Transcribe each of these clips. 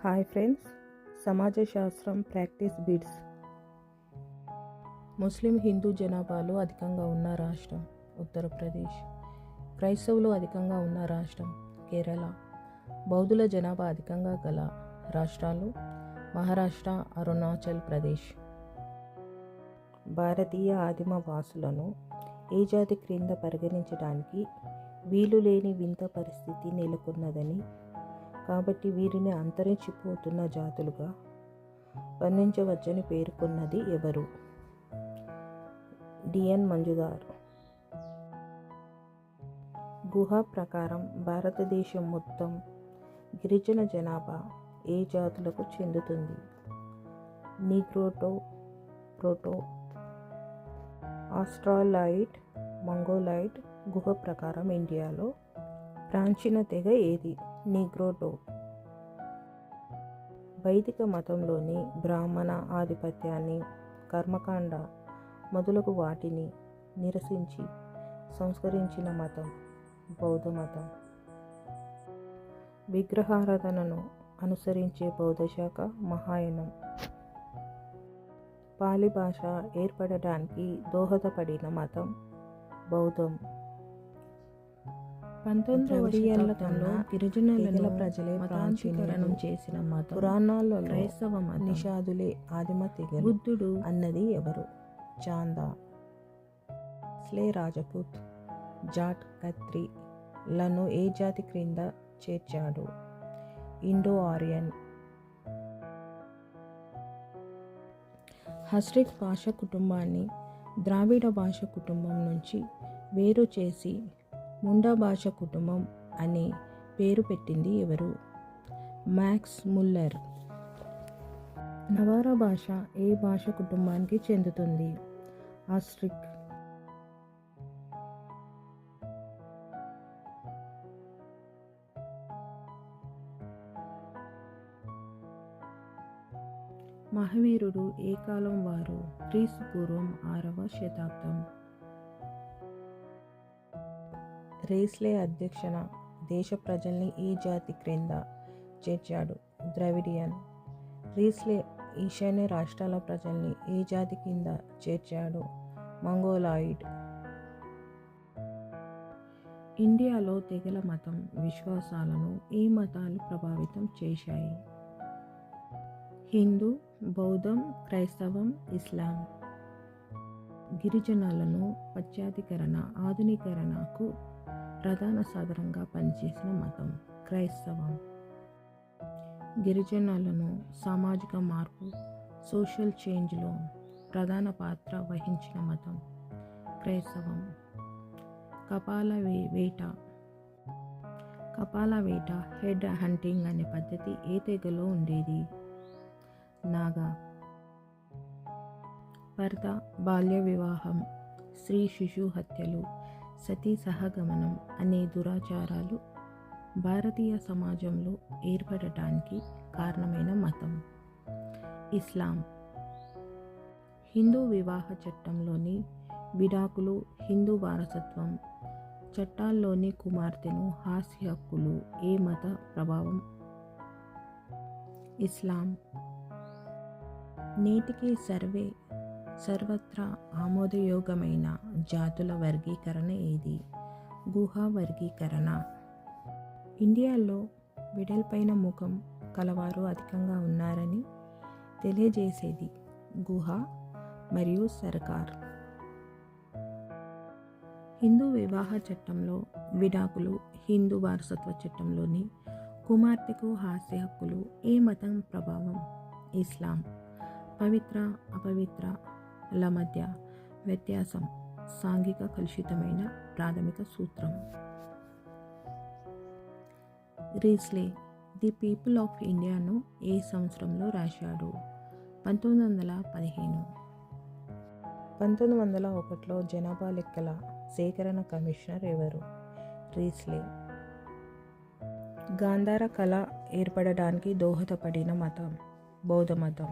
Hi friends, సమాజ శాస్త్రం practice bits. ముస్లిం హిందూ జనాభాలో అధికంగా ఉన్న రాష్ట్రం ఉత్తరప్రదేశ్. క్రైస్తవులు అధికంగా ఉన్న రాష్ట్రం కేరళ. బౌద్ధుల జనాభా అధికంగా గల రాష్ట్రాలు మహారాష్ట్ర, అరుణాచల్ ప్రదేశ్. భారతీయ ఆదిమ వాసులను ఏ జాతి క్రింద పరిగణించడానికి వీలు లేని వింత పరిస్థితి నెలకొన్నదని, కాబట్టి వీరిని అంతరించిపోతున్న జాతులుగా వర్ణించవచ్చని పేర్కొన్నది ఎవరు? డిఎన్ మంజుదార్. గుహ ప్రకారం భారతదేశం మొత్తం గిరిజన జనాభా ఏ జాతులకు చెందుతుంది? నీగ్రోటో, ప్రోటో, ఆస్ట్రాలాయిడ్, మంగోలాయిడ్. గుహ ప్రకారం ఇండియాలో ప్రాచీన తెగ ఏది? నీగ్రోటో. వైదిక మతంలోని బ్రాహ్మణ ఆధిపత్యాన్ని, కర్మకాండ మొదలగు వాటిని నిరసించి సంస్కరించిన మతం బౌద్ధ మతం. విగ్రహారాధనను అనుసరించే బౌద్ధ శాఖ మహాయానం. పాలి భాష ఏర్పడడానికి దోహదపడిన మతం బౌద్ధం. 19వ శతాబ్దంలో గిరిజనుల ప్రజలే మతాంతీకరణం చేసిన మతం. పురాణాల్లో క్రైస్తవ మతం. నిషాదులే ఆదిమ తెగ. బుద్ధుడు అన్నది ఎవరు? చాందా. స్లే రాజపుత్, జాట్, ఖత్రి లను ఏ జాతి క్రింద చేర్చాడు? Indo Aryan. హస్రిక్ భాష కుటుంబాన్ని ద్రావిడ భాష కుటుంబం నుంచి వేరు చేసి ముండా భాష కుటుంబం అనే పేరు పెట్టింది ఎవరు? Max Muller. నవారా భాష ఏ భాష కుటుంబానికి చెందుతుంది? ఆస్ట్రిక్. మహావీరుడు ఏ కాలం వారు? క్రీస్తు పూర్వం 6వ శతాబ్దం. రేస్లే అధ్యక్షన దేశ ప్రజల్ని ఏ జాతి క్రింద చేర్చాడు? ద్రవిడియన్. రీస్లే ఈశాన్య రాష్ట్రాల ప్రజల్ని ఏ జాతి కింద చేర్చాడు? మంగోలాయిడ్. ఇండియాలో తెగల మతం విశ్వాసాలను ఏ మతాలు ప్రభావితం చేశాయి? హిందూ, బౌద్ధం, క్రైస్తవం, ఇస్లాం. గిరిజనులను పాశ్చాత్యీకరణ, ఆధునీకరణకు ప్రధాన సాధనంగా పనిచేసిన మతం క్రైస్తవం. గిరిజనులను సామాజిక మార్పు, సోషల్ చేంజ్లో ప్రధాన పాత్ర వహించిన మతం క్రైస్తవం. కపాల వేట, హెడ్ హంటింగ్ అనే పద్ధతి ఏ తెగలో ఉండేది? నాగా. పర్ద, బాల్య వివాహం, స్త్రీ శిశు హత్యలు, సతీ సహగమనం అనే దురాచారాలు భారతీయ సమాజంలో ఏర్పడటానికి కారణమైన మతం ఇస్లాం. హిందూ వివాహ చట్టంలోని విడాకులు, హిందూ వారసత్వం చట్టాల్లోని కుమార్తెను హాస్య హక్కులు ఏ మత ప్రభావం? ఇస్లాం. నేటికి సర్వత్రా ఆమోదయోగమైన జాతుల వర్గీకరణ ఏది? గుహా వర్గీకరణ. ఇండియాలో వెడల్పైన ముఖం కలవారు అధికంగా ఉన్నారని తెలియజేసేది గుహ మరియు సర్కార్. హిందూ వివాహ చట్టంలో విడాకులు, హిందూ వారసత్వ చట్టంలోని కుమార్తెకు హాస్య హక్కులు ఏ మతం ప్రభావం? ఇస్లాం. పవిత్ర, అపవిత్రల మధ్య వ్యత్యాసం సాంఘిక కలుషితమైన ప్రాథమిక సూత్రం. రీస్లే ది పీపుల్ ఆఫ్ ఇండియాను ఏ సంవత్సరంలో రాశాడు? 1915. 1901లో జనాభా లెక్కల సేకరణ కమిషనర్ ఎవరు? రీస్లే. గాంధార కళ ఏర్పడడానికి దోహదపడిన మతం బౌద్ధ మతం.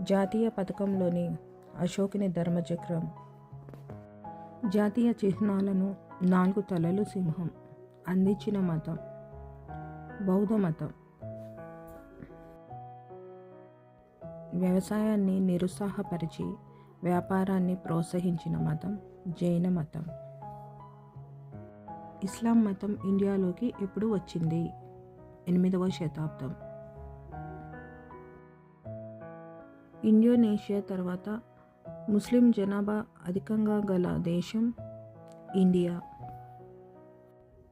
జాతీయ పథకంలోని అశోకుని ధర్మచక్రం. జాతీయ చిహ్నాలను 4 తలలు సింహం అందించిన మతం బౌద్ధ మతం. వ్యవసాయాన్ని నిరుత్సాహపరిచి వ్యాపారాన్ని ప్రోత్సహించిన మతం జైన మతం. ఇస్లాం మతం ఇండియాలోకి ఎప్పుడు వచ్చింది? 8వ శతాబ్దం. ఇండోనేషియా తర్వాత ముస్లిం జనాభా అధికంగా గల దేశం ఇండియా.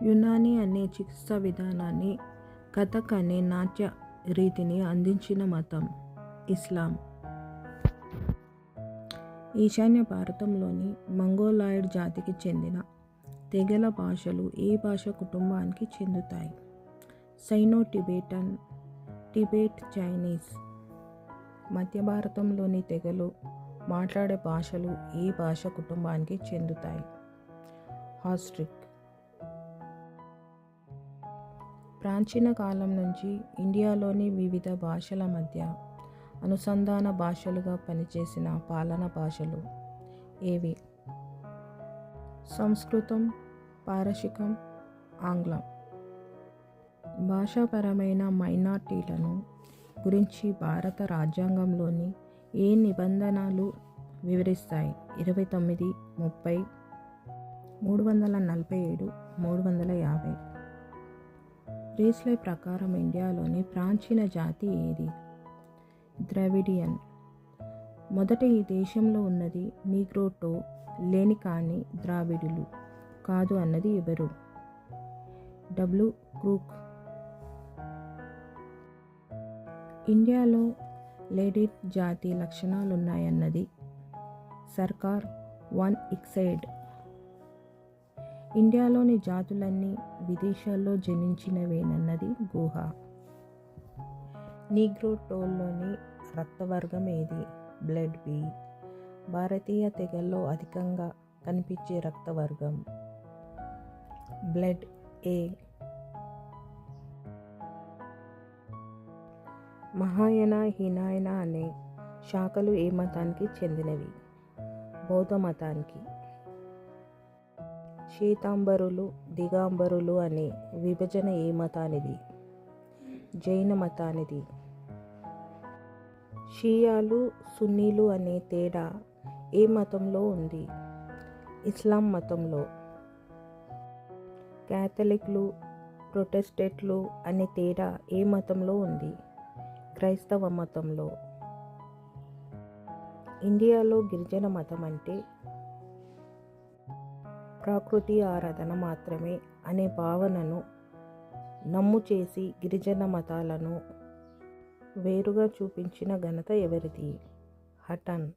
యునాని అనే చికిత్సా విధానాన్ని, కథక్ అనే నాట్య రీతిని అందించిన మతం ఇస్లాం. ఈశాన్య భారతంలోని మంగోలాయిడ్ జాతికి చెందిన తెగల భాషలు ఏ భాష కుటుంబానికి చెందుతాయి? Cyano Tibetan, Tibet Chinese. మధ్య భారతంలోని తెగలు మాట్లాడే భాషలు ఏ భాష కుటుంబానికి చెందుతాయి? హాస్ట్రిక్. ప్రాచీన కాలం నుంచి ఇండియాలోని వివిధ భాషల మధ్య అనుసంధాన భాషలుగా పనిచేసిన పాలన భాషలు ఏవి? సంస్కృతం, పారశికం, ఆంగ్లం. భాషాపరమైన మైనారిటీలను గురించి భారత రాజ్యాంగంలోని ఏ నిబంధనలు వివరిస్తాయి? 29, 30, 347, 350. రీస్లే ప్రకారం ఇండియాలోని ప్రాచీన జాతి ఏది? ద్రవిడియన్. మొదట ఈ దేశంలో ఉన్నది నీగ్రోటో లేని కానీ ద్రావిడులు కాదు అన్నది ఎవరు? W crook. ఇండియాలో లేడిట్ జాతి లక్షణాలున్నాయన్నది సర్కార్ వన్ ఇక్సైడ్. ఇండియాలోని జాతులన్నీ విదేశాల్లో జనించినవేనన్నది గుహ. నీగ్రోటోల్లోని రక్తవర్గం ఏది? Blood B. భారతీయ తెగల్లో అధికంగా కనిపించే రక్తవర్గం బ్లడ్ ఏ. మహాయాన, హీనయాన అనే శాఖలు ఏ మతానికి చెందినవి? బౌద్ధ మతానికి. శ్వేతాంబరులు, దిగంబరులు అనే విభజన ఏ మతానిది? జైన మతానిది. షియాలు, సున్నీలు అనే తేడా ఏ మతంలో ఉంది? ఇస్లాం మతంలో. క్యాథలిక్లు, ప్రొటెస్టెంట్లు అనే తేడా ఏ మతంలో ఉంది? క్రైస్తవ మతంలో. ఇండియాలో గిరిజన మతం అంటే ప్రకృతి ఆరాధన మాత్రమే అనే భావనను నమ్ము చేసి గిరిజన మతాలను వేరుగా చూపించిన ఘనత ఎవరిది? హటన్.